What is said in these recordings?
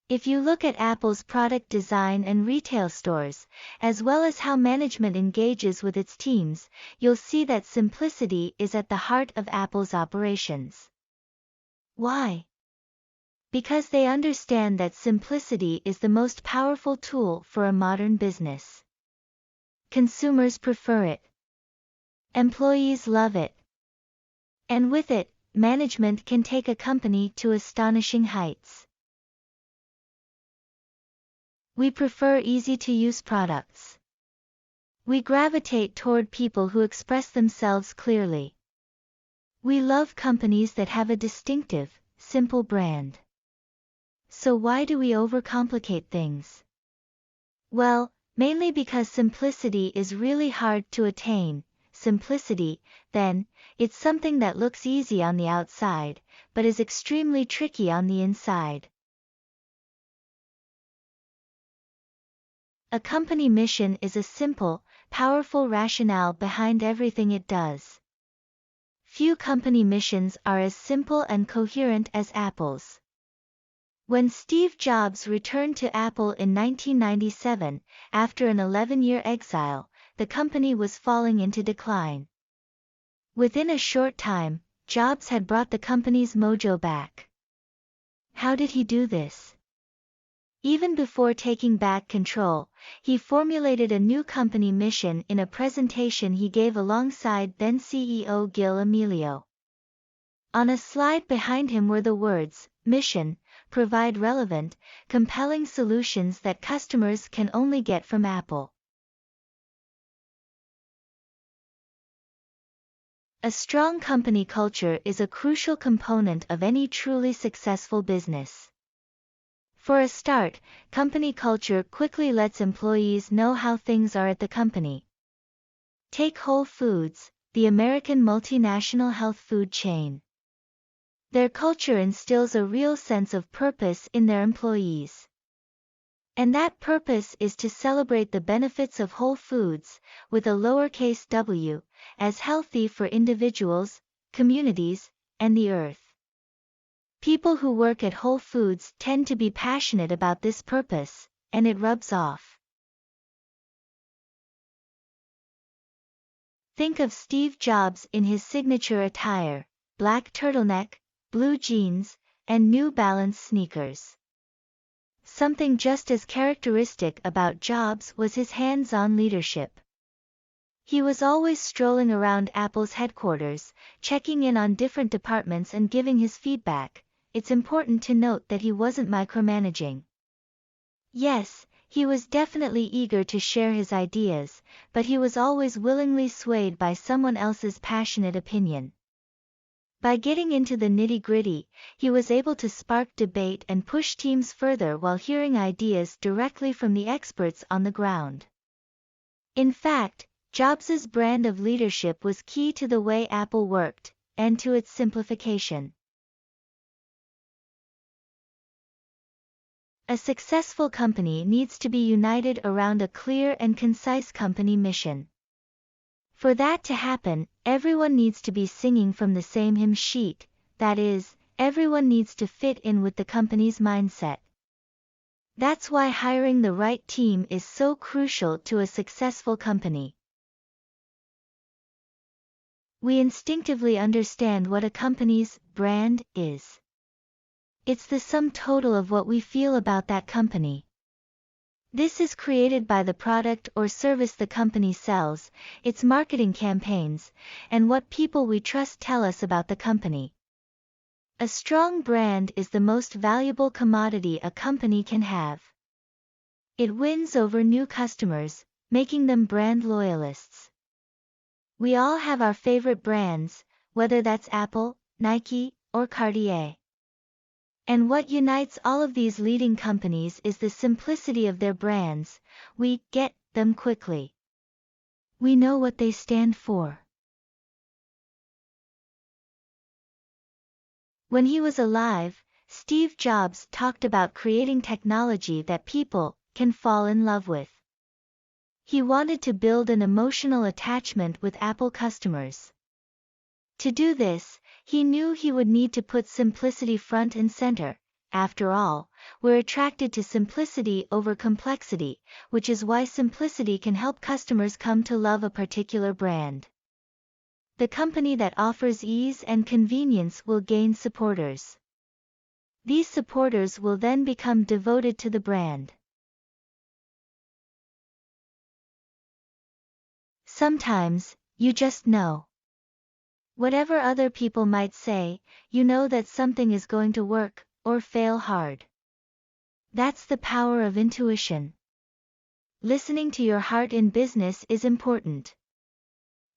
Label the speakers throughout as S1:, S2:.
S1: If you look at Apple's product design and retail stores, as well as how management engages with its teams, you'll see that simplicity is at the heart of Apple's operations. Why? Because they understand that simplicity is the most powerful tool for a modern business. Consumers prefer it. Employees love it. And with it, management can take a company to astonishing heights. We prefer easy-to-use products. We gravitate toward people who express themselves clearly. We love companies that have a distinctive, simple brand. So why do we overcomplicate things? Well, mainly because simplicity is really hard to attain. Simplicity, then, it's something that looks easy on the outside, but is extremely tricky on the inside. A company mission is a simple, powerful rationale behind everything it does. Few company missions are as simple and coherent as Apple's. When Steve Jobs returned to Apple in 1997, after an 11-year exile, the company was falling into decline. Within a short time, Jobs had brought the company's mojo back. How did he do this? Even before taking back control, he formulated a new company mission in a presentation he gave alongside then CEO Gil Amelio. On a slide behind him were the words, "Mission, provide relevant, compelling solutions that customers can only get from Apple." A strong company culture is a crucial component of any truly successful business. For a start, company culture quickly lets employees know how things are at the company. Take Whole Foods, the American multinational health food chain. Their culture instills a real sense of purpose in their employees. And that purpose is to celebrate the benefits of whole foods, with a lowercase w, as healthy for individuals, communities, and the earth. People who work at Whole Foods tend to be passionate about this purpose, and it rubs off. Think of Steve Jobs in his signature attire, black turtleneck, blue jeans, and New Balance sneakers. Something just as characteristic about Jobs was his hands-on leadership. He was always strolling around Apple's headquarters, checking in on different departments and giving his feedback. It's important to note that he wasn't micromanaging. Yes, he was definitely eager to share his ideas, but he was always willingly swayed by someone else's passionate opinion. By getting into the nitty-gritty, he was able to spark debate and push teams further while hearing ideas directly from the experts on the ground. In fact, Jobs' brand of leadership was key to the way Apple worked, and to its simplification. A successful company needs to be united around a clear and concise company mission. For that to happen, everyone needs to be singing from the same hymn sheet, that is, everyone needs to fit in with the company's mindset. That's why hiring the right team is so crucial to a successful company. We instinctively understand what a company's brand is. It's the sum total of what we feel about that company. This is created by the product or service the company sells, its marketing campaigns, and what people we trust tell us about the company. A strong brand is the most valuable commodity a company can have. It wins over new customers, making them brand loyalists. We all have our favorite brands, whether that's Apple, Nike, or Cartier. And what unites all of these leading companies is the simplicity of their brands. We get them quickly. We know what they stand for. When he was alive, Steve Jobs talked about creating technology that people can fall in love with. He wanted to build an emotional attachment with Apple customers. To do this, he knew he would need to put simplicity front and center, After all, we're attracted to simplicity over complexity, which is why simplicity can help customers come to love a particular brand. The company that offers ease and convenience will gain supporters. These supporters will then become devoted to the brand. Sometimes, you just know. Whatever other people might say, you know that something is going to work, or fail hard. That's the power of intuition. Listening to your heart in business is important.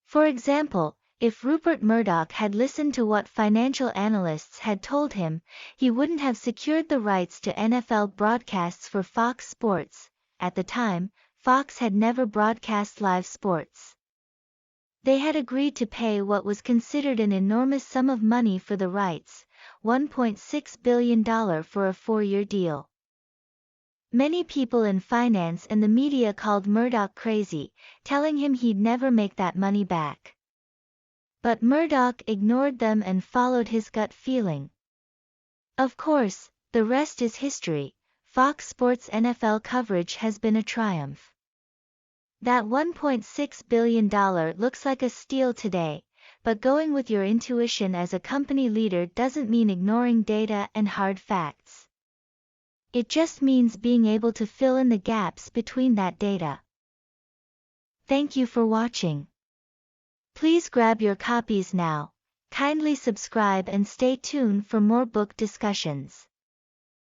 S1: For example, if Rupert Murdoch had listened to what financial analysts had told him, he wouldn't have secured the rights to NFL broadcasts for Fox Sports. At the time, Fox had never broadcast live sports. They had agreed to pay what was considered an enormous sum of money for the rights, $1.6 billion for a 4-year deal. Many people in finance and the media called Murdoch crazy, telling him he'd never make that money back. But Murdoch ignored them and followed his gut feeling. Of course, the rest is history. Fox Sports NFL coverage has been a triumph. That $1.6 billion looks like a steal today, but going with your intuition as a company leader doesn't mean ignoring data and hard facts. It just means being able to fill in the gaps between that data. Thank you for watching. Please grab your copies now. Kindly subscribe and stay tuned for more book discussions.